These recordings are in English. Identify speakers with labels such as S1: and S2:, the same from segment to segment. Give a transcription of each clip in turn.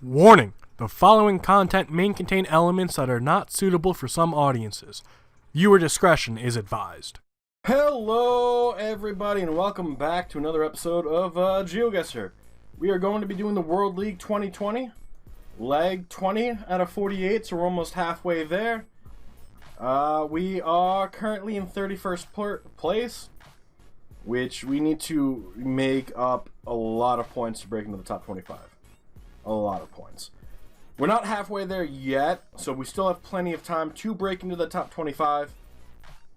S1: Warning: the following content may contain elements that are not suitable for some audiences. Viewer discretion is advised. Hello, everybody, and welcome back to another episode of Geoguessr. We are going to be doing the World League 2020, leg 20 out of 48, so we're almost halfway there. We are currently in 31st place, which we need to make up a lot of points to break into the top 25. A lot of points. We're not halfway there yet, so we still have plenty of time to break into the top 25,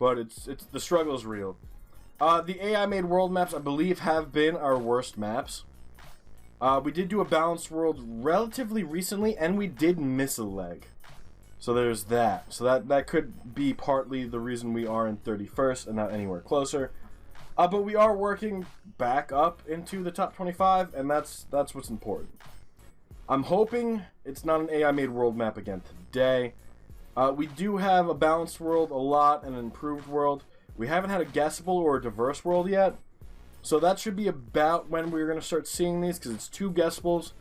S1: but it's the struggle is real. The AI-made world maps, I believe, have been our worst maps. We did do a balanced world relatively recently, and we did miss a leg. So there's that. So that could be partly the reason we are in 31st and not anywhere closer. But we are working back up into the top 25, and that's what's important. I'm hoping it's not an AI-made world map again today. We do have a balanced world a lot and an improved world. We haven't had a guessable or a diverse world yet. So that should be about when we're going to start seeing these, because it's 2 guessables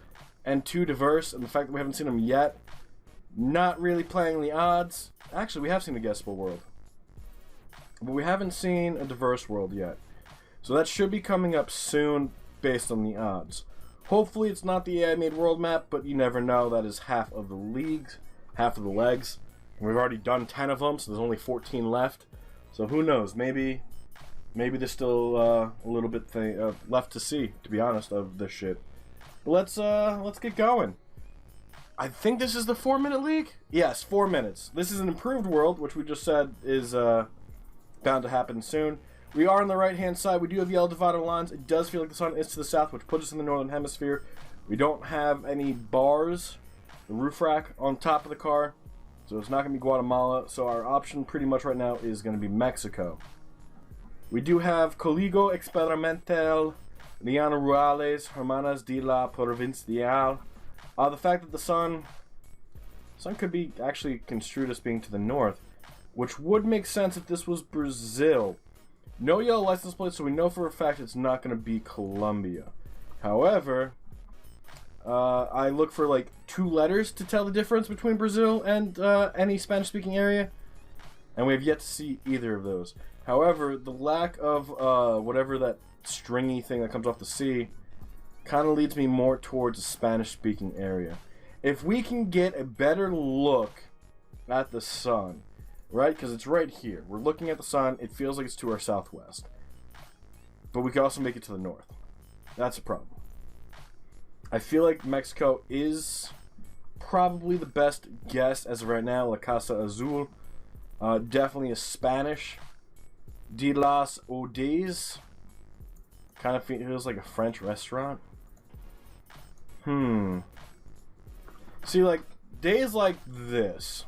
S1: and 2 diverse. And the fact that we haven't seen them yet, not really playing the odds. Actually, we have seen a guessable world, but we haven't seen a diverse world yet. So that should be coming up soon based on the odds. Hopefully it's not the AI-made world map, but you never know. That is half of the leagues, half of the legs. And we've already done 10 of them, so there's only 14 left. So who knows? Maybe there's still a little bit left to see, to be honest, of this shit. But let's get going. I think this is the 4-minute league? Yes, 4 minutes. This is an improved world, which we just said is bound to happen soon. We are on the right-hand side. We do have yellow divided lines. It does feel like the sun is to the south, which puts us in the northern hemisphere. We don't have any bars, the roof rack, on top of the car, so it's not going to be Guatemala. So our option pretty much right now is going to be Mexico. We do have Código Experimental Liana Ruales Hermanas de la Provincial. The fact that the sun could be actually construed as being to the north, which would make sense if this was Brazil. No yellow license plate, so we know for a fact it's not going to be Colombia. However, I look for like 2 letters to tell the difference between Brazil and any Spanish-speaking area, and we have yet to see either of those. However, the lack of whatever that stringy thing that comes off the sea kind of leads me more towards a Spanish-speaking area. If we can get a better look at the sun, right, because it's right here. We're looking at the sun. It feels like it's to our southwest. But we can also make it to the north. That's a problem. I feel like Mexico is probably the best guess as of right now. La Casa Azul. Definitely a Spanish. De las Odes. Kind of feels like a French restaurant. See, like, days like this,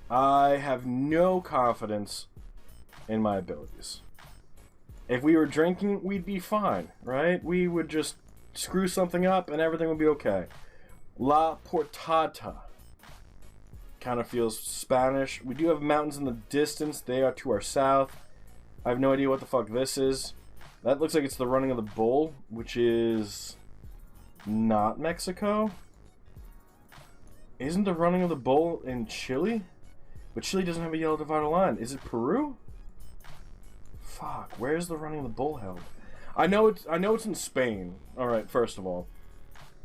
S1: I have no confidence in my abilities. If we were drinking, we'd be fine, right? We would just screw something up and everything would be okay. La Portada kind of feels Spanish. We do have mountains in the distance. They are to our south. I have no idea what the fuck this is. That looks like it's the running of the bull, which is not Mexico. Isn't the running of the bull in Chile? But Chile doesn't have a yellow divided line. Is it Peru? Fuck, where's the running of the bull held? I know it's in Spain. Alright, first of all.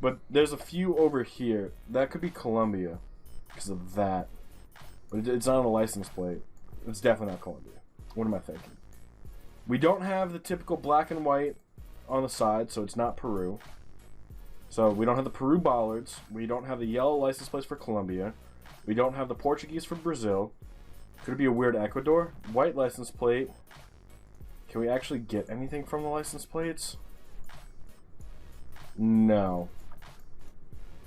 S1: But there's a few over here. That could be Colombia because of that. But it's not on a license plate. It's definitely not Colombia. What am I thinking? We don't have the typical black and white on the side, so it's not Peru. So we don't have the Peru bollards. We don't have the yellow license plates for Colombia. We don't have the Portuguese for Brazil. Could it be a weird Ecuador? White license plate. Can we actually get anything from the license plates? No.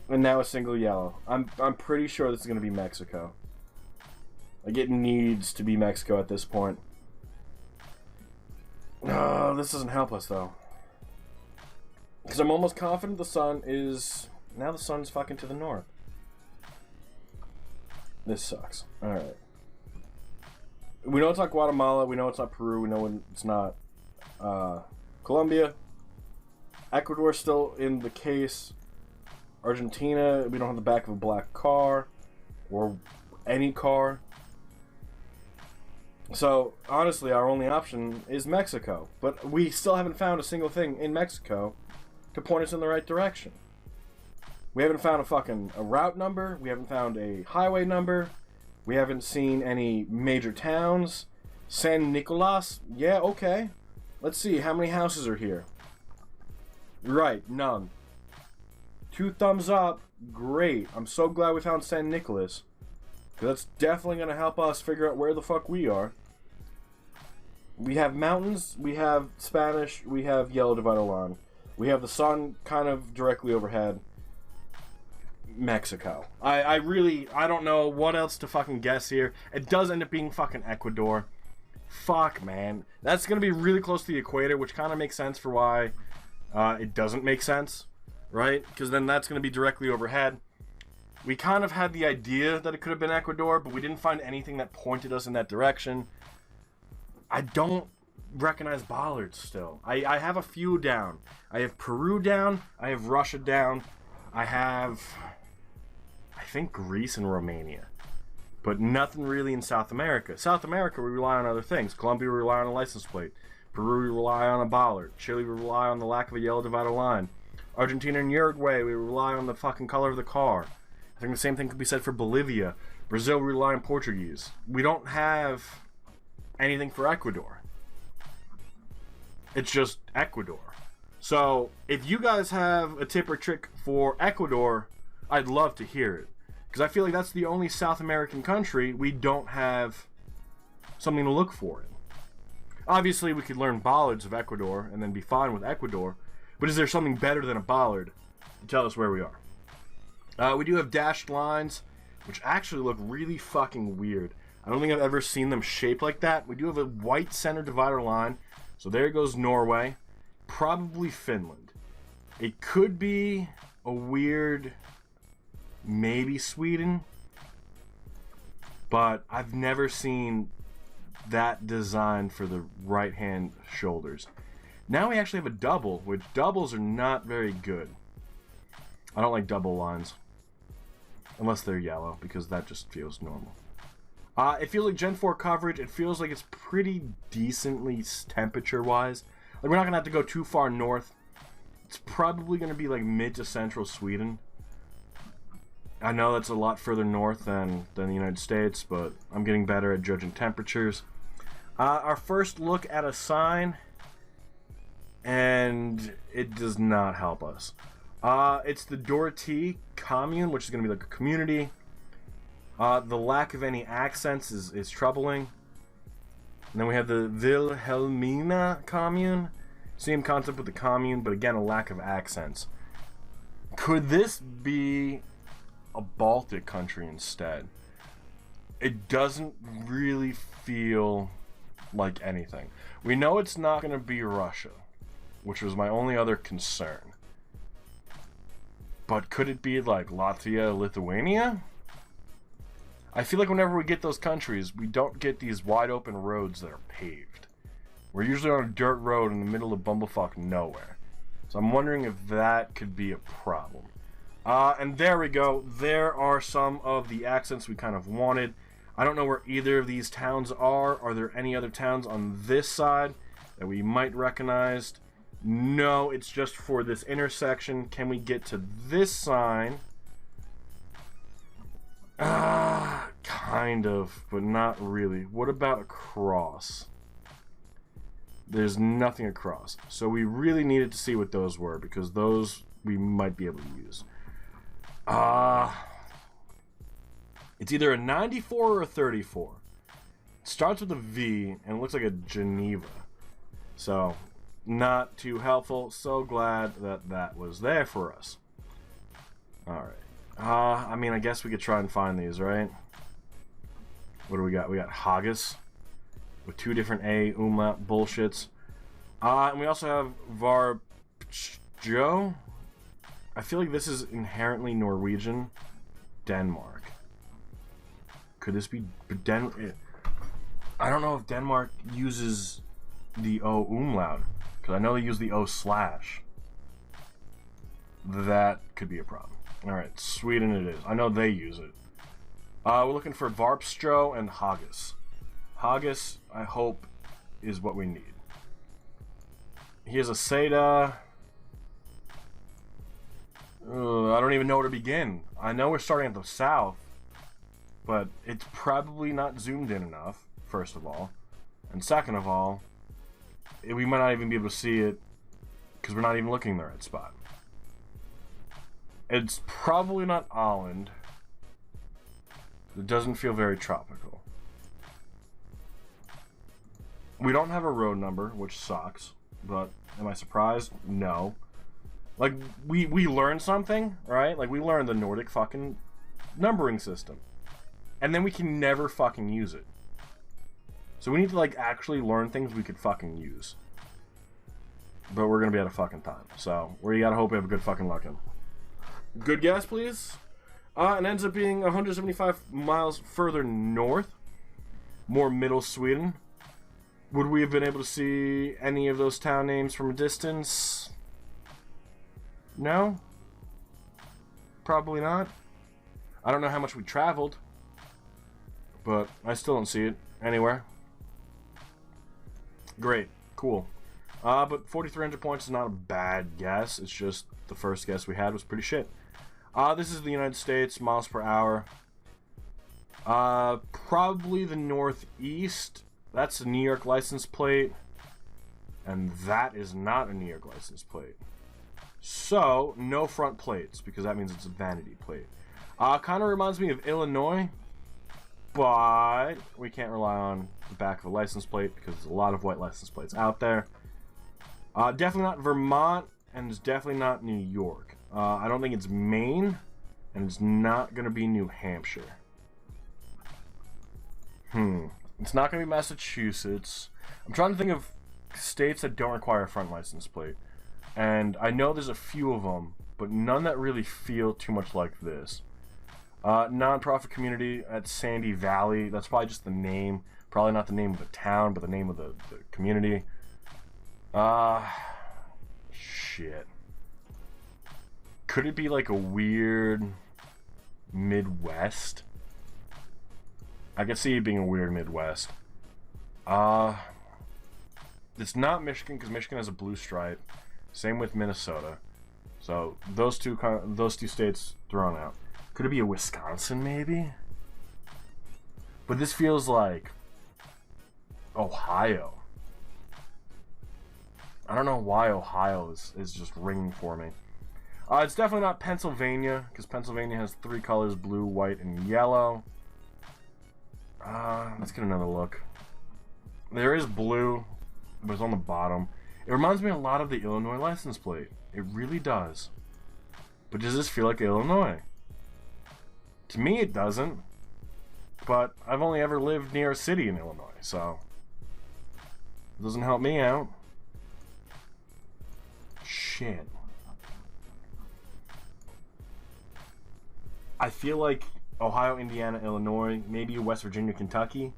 S1: And now a single yellow. I'm pretty sure this is going to be Mexico. Like, it needs to be Mexico at this point. No, this doesn't help us, though. Because I'm almost confident the sun is... Now the sun's fucking to the north. This sucks. Alright. We know it's not Guatemala. We know it's not Peru. We know it's not Colombia. Ecuador's still in the case. Argentina, we don't have the back of a black car. Or any car. So, honestly, our only option is Mexico. But we still haven't found a single thing in Mexico to point us in the right direction. We haven't found a route number. We haven't found a highway number. We haven't seen any major towns. San Nicolas? Yeah, okay. Let's see, how many houses are here? Right, none. 2 thumbs up. Great. I'm so glad we found San Nicolas. Because that's definitely going to help us figure out where the fuck we are. We have mountains, we have Spanish, we have yellow divider line. We have the sun kind of directly overhead. Mexico. I don't know what else to fucking guess here. It does end up being fucking Ecuador. Fuck, man. That's going to be really close to the equator, which kind of makes sense for why it doesn't make sense, right? Because then that's going to be directly overhead. We kind of had the idea that it could have been Ecuador, but we didn't find anything that pointed us in that direction. I don't recognize bollards still. I have a few down. I have Peru down. I have Russia down. I have, I think, Greece and Romania. But nothing really in South America. South America, we rely on other things. Colombia, we rely on a license plate. Peru, we rely on a bollard. Chile, we rely on the lack of a yellow divider line. Argentina and Uruguay, we rely on the fucking color of the car. I think the same thing could be said for Bolivia. Brazil, we rely on Portuguese. We don't have anything for Ecuador. It's just Ecuador. So, if you guys have a tip or trick for Ecuador, I'd love to hear it. Because I feel like that's the only South American country we don't have something to look for in. Obviously, we could learn bollards of Ecuador and then be fine with Ecuador. But is there something better than a bollard to tell us where we are? We do have dashed lines, which actually look really fucking weird. I don't think I've ever seen them shaped like that. We do have a white center divider line. So there goes Norway. Probably Finland. It could be a weird, maybe Sweden. But I've never seen that design for the right-hand shoulders. Now we actually have a double, which doubles are not very good. I don't like double lines. Unless they're yellow, because that just feels normal. It feels like Gen 4 coverage. It feels like it's pretty decently temperature-wise. Like, we're not going to have to go too far north. It's probably going to be like mid to central Sweden. I know that's a lot further north than the United States, but I'm getting better at judging temperatures. Our first look at a sign, and it does not help us. It's the Dorothy commune, which is going to be like a community. The lack of any accents is troubling. And then we have the Wilhelmina commune. Same concept with the commune, but again, a lack of accents. Could this be a Baltic country instead? It doesn't really feel like anything. We know it's not going to be Russia, which was my only other concern. But could it be like Latvia, Lithuania? I feel like whenever we get those countries, we don't get these wide open roads that are paved. We're usually on a dirt road in the middle of bumblefuck nowhere. So I'm wondering if that could be a problem. And there we go. There are some of the accents we kind of wanted. I don't know where either of these towns are. Are there any other towns on this side that we might recognize? No, it's just for this intersection. Can we get to this sign? Kind of, but not really. What about across? There's nothing across. So we really needed to see what those were, because those we might be able to use. It's either a 94 or a 34. It starts with a V, and it looks like a Geneva. So, not too helpful. So glad that that was there for us. Alright. I mean, I guess we could try and find these, right? What do we got? We got Haggis with 2 different A umlaut bullshits. And we also have Varpjo. I feel like this is inherently Norwegian. Denmark. Could this be I don't know if Denmark uses the O umlaut, because I know they use the O slash. That could be a problem. Alright, Sweden it is. I know they use it. We're looking for Varpstro and Haggis. Haggis, I hope, is what we need. Here's a Seda. I don't even know where to begin. I know we're starting at the south, but it's probably not zoomed in enough, first of all. And second of all, we might not even be able to see it because we're not even looking in the right spot. It's probably not Åland. It doesn't feel very tropical. We don't have a road number, which sucks, but am I surprised? No. Like, we learned something, right? Like, we learned the Nordic fucking numbering system. And then we can never fucking use it. So we need to, like, actually learn things we could fucking use. But we're gonna be out of fucking time. So, we gotta hope we have good fucking luck in. Good guess, please? It ends up being 175 miles further north. More middle Sweden. Would we have been able to see any of those town names from a distance? No? Probably not. I don't know how much we traveled, but I still don't see it anywhere. Great. Cool. But 4,300 points is not a bad guess. It's just the first guess we had was pretty shit. This is the United States, miles per hour. Probably the Northeast. That's a New York license plate. And that is not a New York license plate. So, no front plates, because that means it's a vanity plate. Kind of reminds me of Illinois, but we can't rely on the back of a license plate, because there's a lot of white license plates out there. Definitely not Vermont, and it's definitely not New York. I don't think it's Maine, and it's not going to be New Hampshire. It's not going to be Massachusetts. I'm trying to think of states that don't require a front license plate. And I know there's a few of them, but none that really feel too much like this. Non-profit community at Sandy Valley. That's probably just the name. Probably not the name of the town, but the name of the community. Shit. Could it be like a weird Midwest? I could see it being a weird Midwest. It's not Michigan, because Michigan has a blue stripe. Same with Minnesota. So those two states thrown out. Could it be a Wisconsin, maybe? But this feels like Ohio. I don't know why Ohio is just ringing for me. It's definitely not Pennsylvania, because Pennsylvania has 3 colors, blue, white, and yellow. Let's get another look. There is blue, but it's on the bottom. It reminds me a lot of the Illinois license plate. It really does. But does this feel like Illinois? To me, it doesn't. But I've only ever lived near a city in Illinois, so it doesn't help me out. Shit. I feel like Ohio, Indiana, Illinois, maybe West Virginia, Kentucky.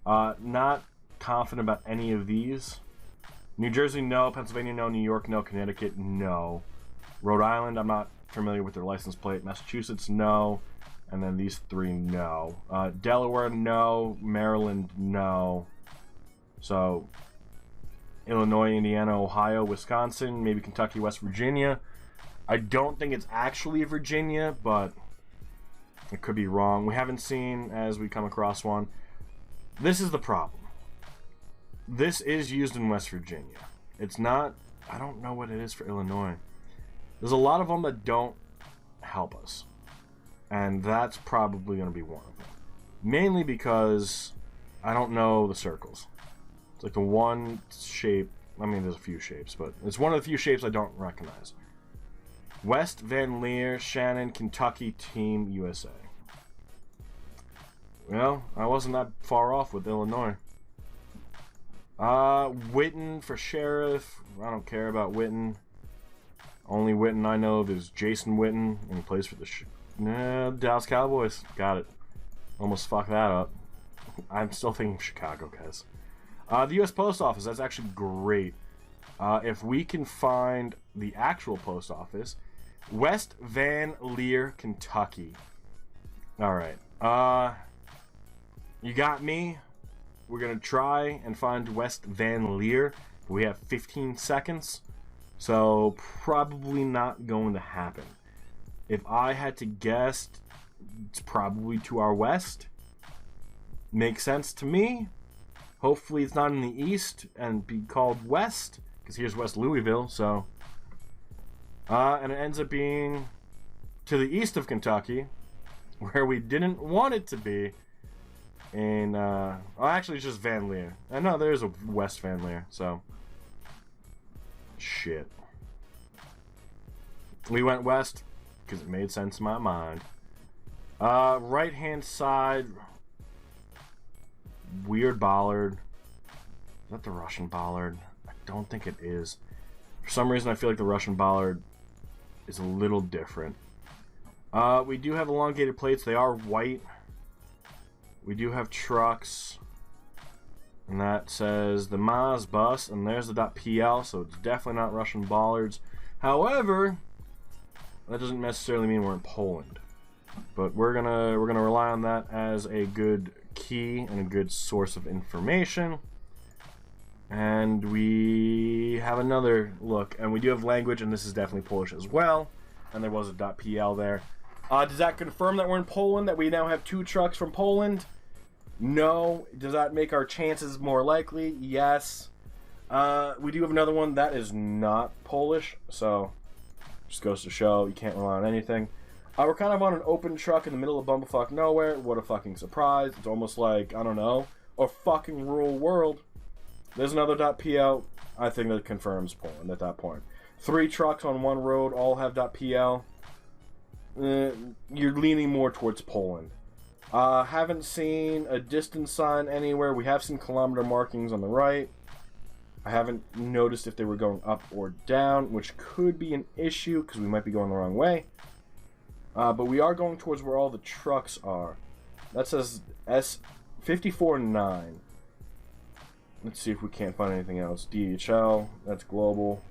S1: Not confident about any of these. New Jersey, no. Pennsylvania, no. New York, no. Connecticut, no. Rhode Island, I'm not familiar with their license plate. Massachusetts, no. And then these 3, no. Delaware, no. Maryland, no. So, Illinois, Indiana, Ohio, Wisconsin, maybe Kentucky, West Virginia. I don't think it's actually Virginia, but it could be wrong. We haven't seen, as we come across one. This is the problem. This is used in West Virginia. It's not... I don't know what it is for Illinois. There's a lot of them that don't help us. And that's probably going to be one of them. Mainly because I don't know the circles. It's like the one shape... I mean, there's a few shapes, but it's one of the few shapes I don't recognize. West Van Leer, Shannon, Kentucky, Team USA. Well, I wasn't that far off with Illinois. Witten for sheriff. I don't care about Witten. Only Witten I know of is Jason Witten, and he plays for the Dallas Cowboys. Got it. Almost fucked that up. I'm still thinking Chicago, guys. The U.S. Post Office, that's actually great. If we can find the actual post office, West Van Leer, Kentucky. Alright. You got me. We're gonna try and find West Van Leer. We have 15 seconds. So, probably not going to happen. If I had to guess, it's probably to our west. Makes sense to me. Hopefully it's not in the east and be called west. Because here's West Louisville, so... and it ends up being to the east of Kentucky, where we didn't want it to be. In, well, actually, it's just Van Leer. I know there's a West Van Leer, so... Shit. We went west, because it made sense in my mind. Right-hand side... Weird bollard. Is that the Russian bollard? I don't think it is. For some reason, I feel like the Russian bollard is a little different. We do have elongated plates. They are white. We do have trucks. And that says the Maz bus. And there's the .pl, so it's definitely not Russian bollards. However, that doesn't necessarily mean we're in Poland. But we're gonna rely on that as a good key and a good source of information. And we have another look, and we do have language, and this is definitely Polish as well. And there was a .pl there. Does that confirm that we're in Poland, that we now have 2 trucks from Poland? No. Does that make our chances more likely? Yes. We do have another one that is not Polish, so just goes to show you can't rely on anything. We're kind of on an open truck in the middle of bumblefuck nowhere. What a fucking surprise. It's almost like, I don't know, a fucking rural world. There's another .pl. I think that confirms Poland at that point. 3 trucks on one road all have .pl. You're leaning more towards Poland. Haven't seen a distance sign anywhere. We have seen kilometer markings on the right. I haven't noticed if they were going up or down, which could be an issue because we might be going the wrong way. But we are going towards where all the trucks are. That says S549. Let's see if we can't find anything else. DHL, that's global.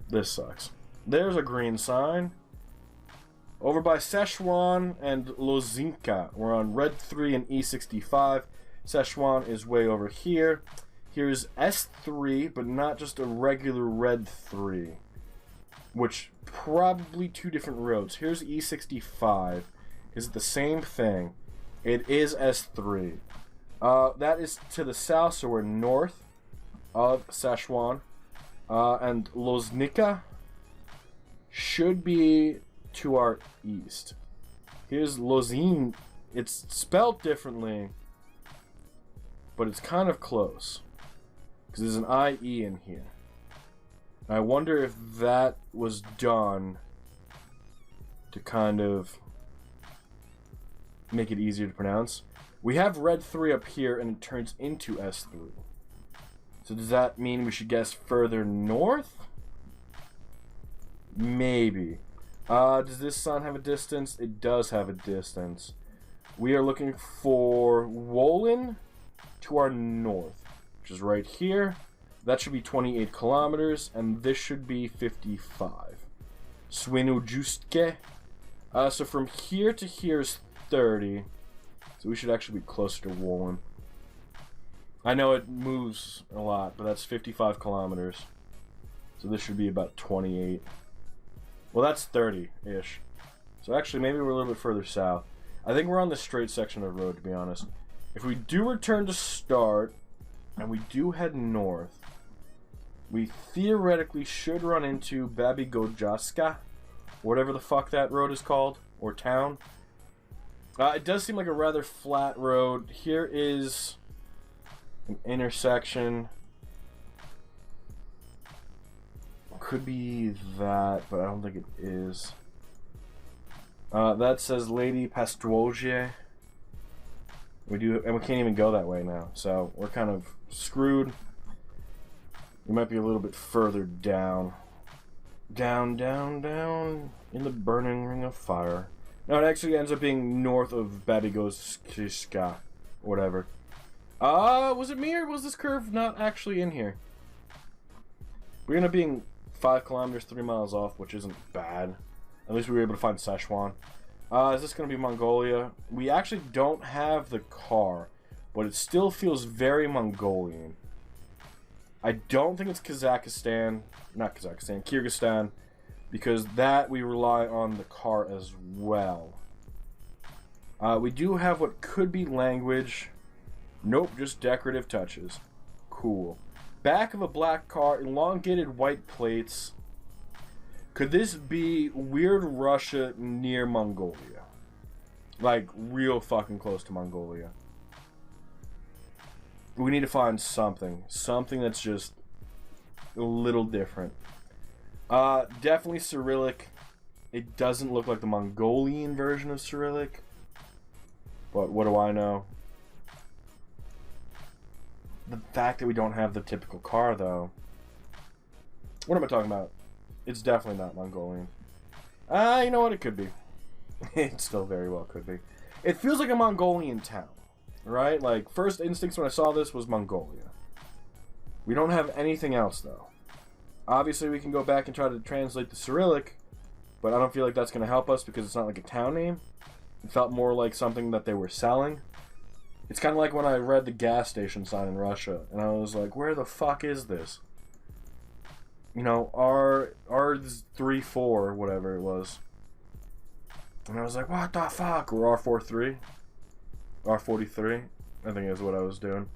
S1: This sucks. There's a green sign. Over by Szechuan and Lozinka. We're on Red 3 and E65. Szechuan is way over here. Here's S3, but not just a regular Red 3. Which, probably 2 different roads. Here's E65. Is it the same thing? It is S3. That is to the south, so we're north of Szechuan. And Loznica should be to our east. Here's Lozin. It's spelled differently, but it's kind of close. Because there's an IE in here. I wonder if that was done to kind of make it easier to pronounce. We have Red 3 up here, and it turns into S3. So does that mean we should guess further north? Maybe. Does this sign have a distance? It does have a distance. We are looking for Wolin to our north, which is right here. That should be 28 kilometers, and this should be 55. Swinojustke. So from here to here is 30. So we should actually be closer to Wolin. I know it moves a lot, but that's 55 kilometers. So this should be about 28. Well, that's 30-ish. So actually, maybe we're a little bit further south. I think we're on the straight section of the road, to be honest. If we do return to start, and we do head north, we theoretically should run into Babigojaska, whatever the fuck that road is called, or town. It does seem like a rather flat road. Here is an intersection. Could be that, but I don't think it is. That says Lady Pastwolje. We can't even go that way now, so we're kind of screwed. We might be a little bit further down. Down, down, down in the burning ring of fire. No, it actually ends up being north of Babigojaska, whatever. Was it me, or was this curve not actually in here? We're gonna be 5 kilometers, 3 miles off, which isn't bad. At least we were able to find Szechuan. Is this going to be Mongolia? We actually don't have the car, but it still feels very Mongolian. I don't think it's Kazakhstan, not Kazakhstan, Kyrgyzstan, because that we rely on the car as well. We do have what could be language. Nope, just decorative touches. Cool. Back of a black car, elongated white plates. Could this be weird Russia near Mongolia? Like, real fucking close to Mongolia. We need to find something. Something that's just a little different. Definitely Cyrillic. It doesn't look like the Mongolian version of Cyrillic. But what do I know? The fact that we don't have the typical car, though. What am I talking about? It's definitely not Mongolian. You know what? It could be. It still very well could be. It feels like a Mongolian town, right? Like, first instincts when I saw this was Mongolia. We don't have anything else, though. Obviously, we can go back and try to translate the Cyrillic, but I don't feel like that's going to help us because it's not like a town name. It felt more like something that they were selling. It's kind of like when I read the gas station sign in Russia, and I was like, where the fuck is this? You know, R34, whatever it was. And I was like, what the fuck? Or R43? R43? I think is what I was doing.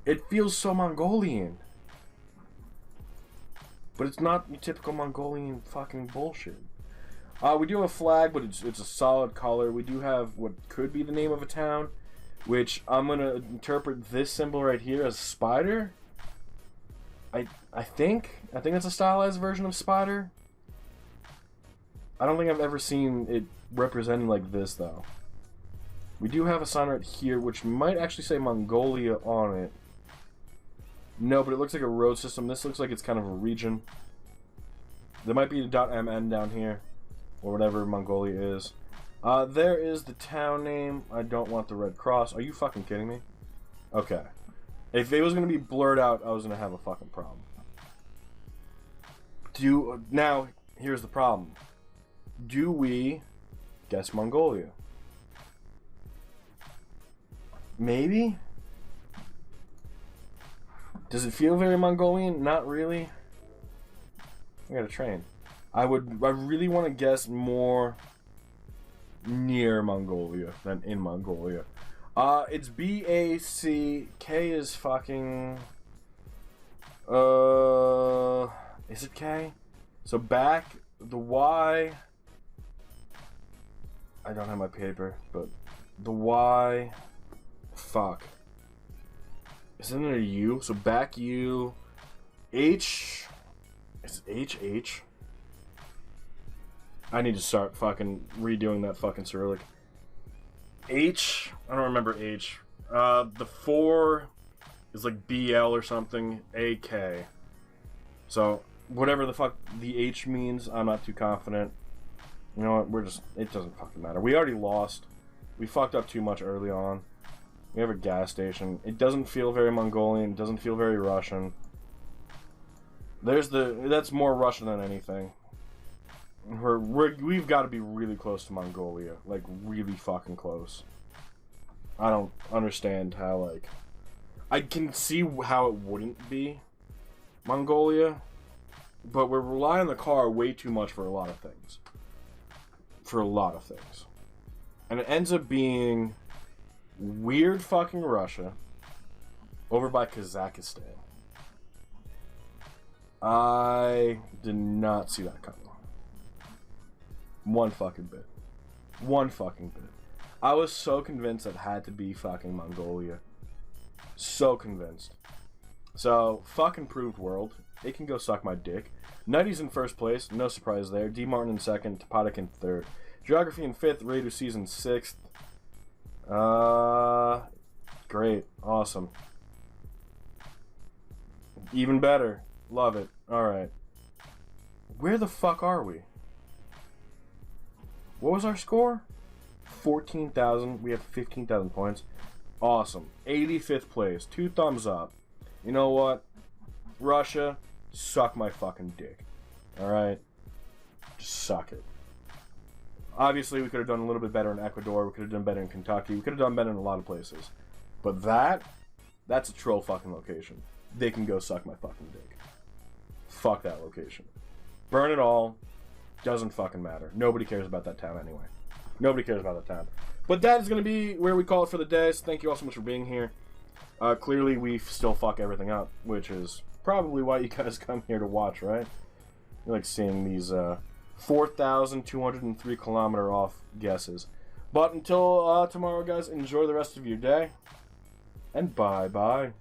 S1: It feels so Mongolian. But it's not your typical Mongolian fucking bullshit. We do have a flag, but it's a solid color. We do have what could be the name of a town, which I'm going to interpret this symbol right here as spider. I think it's a stylized version of spider. I don't think I've ever seen it represented like this, though. We do have a sign right here, which might actually say Mongolia on it. No, but it looks like a road system. This looks like it's kind of a region. There might be a .mn down here, or whatever Mongolia is. There is the town name. I don't want the red cross. Are you fucking kidding me? Okay. If it was going to be blurred out, I was going to have a fucking problem. Now, here's the problem. Do we guess Mongolia? Maybe? Does it feel very Mongolian? Not really. I got a train. I really want to guess more near Mongolia than in Mongolia. It's B-A-C. K is fucking... Is it K? So back, the Y... I don't have my paper, but... The Y... Fuck. Isn't it a U? So back U... H... Is it H? I need to start fucking redoing that fucking Cyrillic. H, I don't remember H. The 4 is like BL or something. AK. So, whatever the fuck the H means, I'm not too confident. You know what, it doesn't fucking matter. We already lost. We fucked up too much early on. We have a gas station. It doesn't feel very Mongolian. It doesn't feel very Russian. That's more Russian than anything. We've got to be really close to Mongolia. Like, really fucking close. I don't understand how, like... I can see how it wouldn't be Mongolia, but we're relying on the car way too much for a lot of things. And it ends up being weird fucking Russia over by Kazakhstan. I did not see that coming. One fucking bit. I was so convinced it had to be fucking Mongolia. So convinced. So, fucking proved world. It can go suck my dick. Nutty's in first place, no surprise there. D. Martin in second, Topotic in third. Geography in fifth, Radio Season sixth. Great. Awesome. Even better. Love it. Alright. Where the fuck are we? What was our score? 14,000. We have 15,000 points. Awesome. 85th place. 2 thumbs up. You know what? Russia, suck my fucking dick. Alright? Just suck it. Obviously, we could have done a little bit better in Ecuador. We could have done better in Kentucky. We could have done better in a lot of places. But that's a troll fucking location. They can go suck my fucking dick. Fuck that location. Burn it all. Doesn't fucking matter. Nobody cares about that town anyway. Nobody cares about that town. But that is going to be where we call it for the day. So thank you all so much for being here. Clearly, we still fuck everything up, which is probably why you guys come here to watch, right? You like seeing these 4,203 kilometer off guesses. But until tomorrow, guys, enjoy the rest of your day. And bye-bye.